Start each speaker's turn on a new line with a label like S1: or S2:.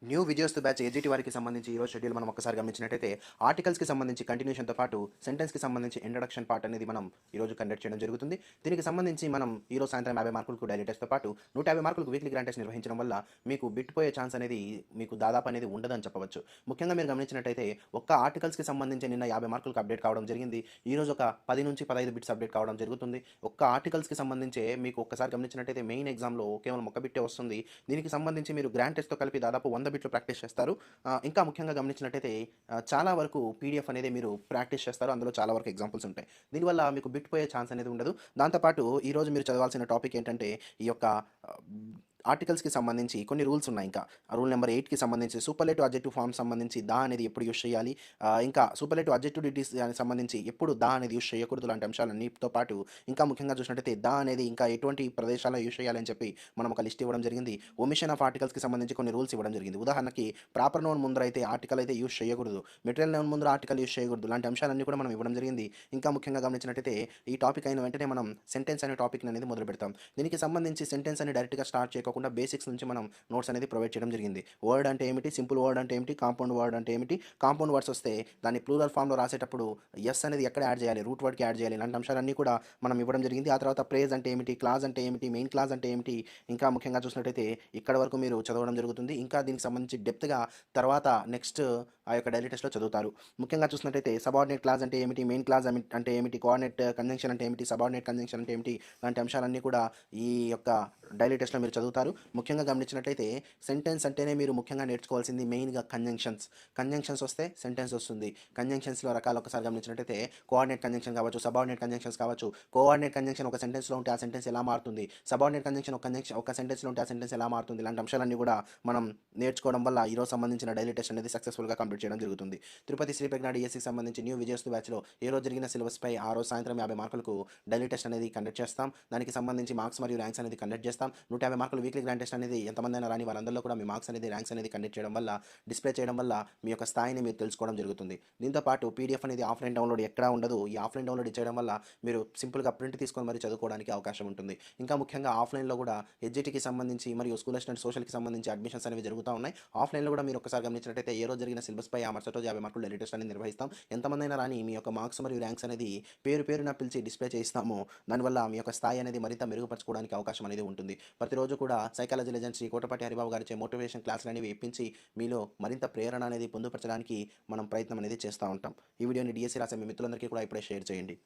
S1: New విజయోస్తు batch ఏజీటీ వారికి సంబంధించి ఈరోజు షెడ్యూల్ మనం ఒక్కసారి గమనించినట్టయితే ఆర్టికల్స్కి సంబంధించి కంటిన్యూషన్తో పాటు సెంటెన్స్కి సంబంధించి ఇంట్రడక్షన్ పార్ట్ అనేది మనం ఈరోజు కండక్ట్ చేయడం జరుగుతుంది. దీనికి సంబంధించి మనం ఈరోజు సాయంత్రం 50 మార్కులకు డైలీ టెస్ట్తో పాటు 150 మార్కులకు వీక్లీ గ్రాండ్ టెస్ట్ నిర్వహించడం వల్ల మీకు బిట్పోయే ఛాన్స్ అనేది మీకు దాదాపు అనేది ఉండదని చెప్పవచ్చు. ముఖ్యంగా మీరు గమనించినట్టయితే ఒక్క ఆర్టికల్స్కి సంబంధించి నిన్న 50 మార్కులకు అప్డేట్ కావడం జరిగింది. ఈరోజు ఒక 10 నుంచి 15 బిట్స్ అప్డేట్ కావడం జరుగుతుంది. ఒక్క ఆర్టికల్స్కి సంబంధించే మీకు ఒక్కసారి గమనించినట్టయితే మెయిన్ ఎగ్జామ్లో కేవలం ఒక్క బిట్టే వస్తుంది. దీనికి సంబంధించి మీరు గ్రాండ్ టెస్ట్తో కలిపి దాదాపు 100 బిట్లు ప్రాక్టీస్ చేస్తారు. ఇంకా ముఖ్యంగా గమనించినట్టయితే చాలా వరకు పీడిఎఫ్ అనేది మీరు ప్రాక్టీస్ చేస్తారు. అందులో చాలా వరకు ఎగ్జాంపుల్స్ ఉంటాయి. దీనివల్ల మీకు బిట్ పోయే ఛాన్స్ అనేది ఉండదు. దాంతోపాటు ఈరోజు మీరు చదవాల్సిన టాపిక్ ఏంటంటే ఈ యొక్క ఆర్టికల్స్కి సంబంధించి కొన్ని రూల్స్ ఉన్నాయి. ఇంకా రూల్ నెంబర్ 8కి సంబంధించి సూపర్లేటివ్ అడ్జెక్టివ్ ఫార్మ్ సంబంధించి దా అనేది ఎప్పుడు యూస్ చేయాలి, ఇంకా సూపర్లేటివ్ అడ్జెక్టివ్ డిటీస్ దానికి సంబంధించి ఎప్పుడు దా అనేది యూస్ చేయకూడదు లాంటి అంశాలన్నిటితో పాటు ఇంకా ముఖ్యంగా చూసినట్టయితే దా అనేది ఇంకా ఎటువంటి ప్రదేశాల్లో యూస్ చేయాలని చెప్పి మనం ఒక లిస్ట్ ఇవ్వడం జరిగింది. ఒమిషన్ ఆఫ్ ఆర్టికల్స్కి సంబంధించి కొన్ని రూల్స్ ఇవ్వడం జరిగింది. ఉదాహరణకి ప్రాపర్ నౌన్ ముందర అయితే ఆర్టికల్ అయితే యూస్ చేయకూడదు, మెటీరియల్ నౌన్ ముందర ఆర్టికల్ యూస్ చేయకూడదు లాంటి అంశాలన్నీ కూడా మనం ఇవ్వడం జరిగింది. ఇంకా ముఖ్యంగా గమనించినట్టయితే ఈ టాపిక్ అయిన వెంటనే మనం సెంటెన్స్ అనే టాపిక్ అనేది మొదలు పెడతాం. దీనికి సంబంధించి సెంటెన్స్ అని డైరెక్ట్గా స్టార్ట్ చేయకుండా బేసిక్స్ నుంచి మనం నోట్స్ అనేది ప్రొవైడ్ చేయడం జరిగింది. వర్డ్ అంటే ఏమిటి, సింపుల్ వర్డ్ అంటే ఏమిటి, కాంపౌండ్ వర్డ్ అంటే ఏమిటి, కాంపౌండ్ వర్డ్స్ వస్తే దాన్ని ప్లూరల్ ఫామ్లో రాసేటప్పుడు ఎస్ అనేది ఎక్కడ యాడ్ చేయాలి, రూట్ వర్డ్కి యాడ్ చేయాలి, ఇలాంటి అంశాలన్నీ కూడా మనం ఇవ్వడం జరిగింది. ఆ తర్వాత ప్రేజ్ అంటే ఏమిటి, క్లాజ్ అంటే ఏమిటి, మెయిన్ క్లాజ్ అంటే ఏమిటి, ఇంకా ముఖ్యంగా చూసినట్టయితే ఇక్కడ వరకు మీరు చదవడం జరుగుతుంది. ఇంకా దీనికి సంబంధించి డెప్త్గా తర్వాత నెక్స్ట్ ఆ యొక్క డైలీ టెస్ట్లో చదువుతారు. ముఖ్యంగా చూసినట్టయితే సబార్డినేట్ క్లాజ్ అంటే ఏమిటి, మెయిన్ క్లాజ్ అంటే ఏమిటి, కోఆర్డినేట్ కంజంక్షన్ అంటే ఏమిటి, సబార్డినేట్ కంజంక్షన్ అంటే ఏమిటి లాంటి అంశాలన్నీ కూడా ఈ యొక్క డైలీ టెస్ట్లో మీరు చదువుతారు. ముఖ్యంగా గమనించినట్టయితే సెంటెన్స్ అంటేనే మీరు ముఖ్యంగా నేర్చుకోవాల్సింది మెయిన్గా కంజంక్షన్స్ వస్తే సెంటెన్స్ వస్తుంది. కంజంక్షన్స్లో రకాలు ఒకసారి గమనించినట్టయితే కోఆర్డినేట్ కంజంక్షన్ కావచ్చు, సబార్డినేట్ కంజంక్షన్స్ కావచ్చు. కోఆర్డినేట్ కంజంక్షన్ ఒక సెంటెన్స్లో ఉంటే ఆ సెంటెన్స్ ఎలా మారుతుంది, సబార్డినేట్ కంజంక్షన్ ఒక సెంటెన్స్లో ఉంటే ఆ సెంటెన్స్ ఎలా మారుతుంది, ఇలాంటి అంశాలన్నీ కూడా మనం నేర్చుకోవడం వల్ల ఈరోజు సంబంధించిన డైలీ టెస్ట్ అనేది సక్సెస్ఫుల్గా కంప్లీట్ చేయడం జరుగుతుంది. తిరుపతి శ్రీ ప్రజ్ఞ డిఎస్సికి సంబంధించి న్యూ విజయోస్తు బ్యాచ్లో ఏ రోజు జరిగిన సిలబస్పై ఆ రోజు సాయంత్రం 50 మార్కులకు డైలీ టెస్ట్ అనేది కండక్ట్ చేస్తాం. దానికి సంబంధించి మార్క్స్ మరియు ర్యాంక్స్ అనేది కండక్ట్ చేస్తాం. 150 మార్కులు వీక్లీ గ్రాండ్ టెస్ట్ అనేది ఎంతమందైనా రాని వాళ్ళందరిలో కూడా మీ మార్క్స్ అనేది ర్యాంక్స్ అనేది కండక్ట్ చేయడం వల్ల డిస్ప్లే చేయడం వల్ల మీ యొక్క స్థాయిని మీరు తెలుసుకోవడం జరుగుతుంది. దీంతో పాటు పీడిఎఫ్ అనేది ఆఫ్లైన్ డౌన్లోడ్ ఎక్కడా ఉండదు. ఈ ఆఫ్లైన్ డౌన్లోడ్ చేయడం వల్ల మీరు సింపుల్గా ప్రింట్ తీసుకొని మరి చదువుకోవడానికి అవకాశం ఉంటుంది. ఇంకా ముఖ్యంగా ఆఫ్లైన్లో కూడా హెచ్జిటికి సంబంధించి మరియు స్కూల్ అసిస్టెంట్ సోషల్కి సంబంధించి అడ్మిషన్స్ అనేవి జరుగుతూ ఉన్నాయి. ఆఫ్లైన్లో కూడా మీరు ఒకసారి గమనించినట్టయితే ఏ రోజు జరిగిన సిలబస్పై ఆ మరుసటి రోజు 50 మార్కులు డైలీ టెస్ట్ అనేది నిర్వహిస్తాం. ఎంతమందైనా రాని మీ యొక్క మార్క్స్ మరియు ర్యాంక్స్ అనేది పేరున పిలిచి డిస్ప్లే చేయిస్తాము. దానివల్ల మీ యొక్క స్థాయి అనేది మరింత మెరుగుపరచుకోవడానికి అవకాశం అనేది ఉంటుంది. ప్రతిరోజు కూడా సైకాలజీ లెజెండ్ శ్రీ కోటపాటి హరిబాబు గారిచే మోటివేషన్ క్లాసులు అనేవి ఇప్పించి మీలో మరింత ప్రేరణ అనేది పొందుపరచడానికి మనం ప్రయత్నం అనేది చేస్తూ ఉంటాం. ఈ వీడియోని డిఎస్సి రాసే మీ మిత్రులందరికీ కూడా ఇప్పుడే షేర్ చేయండి.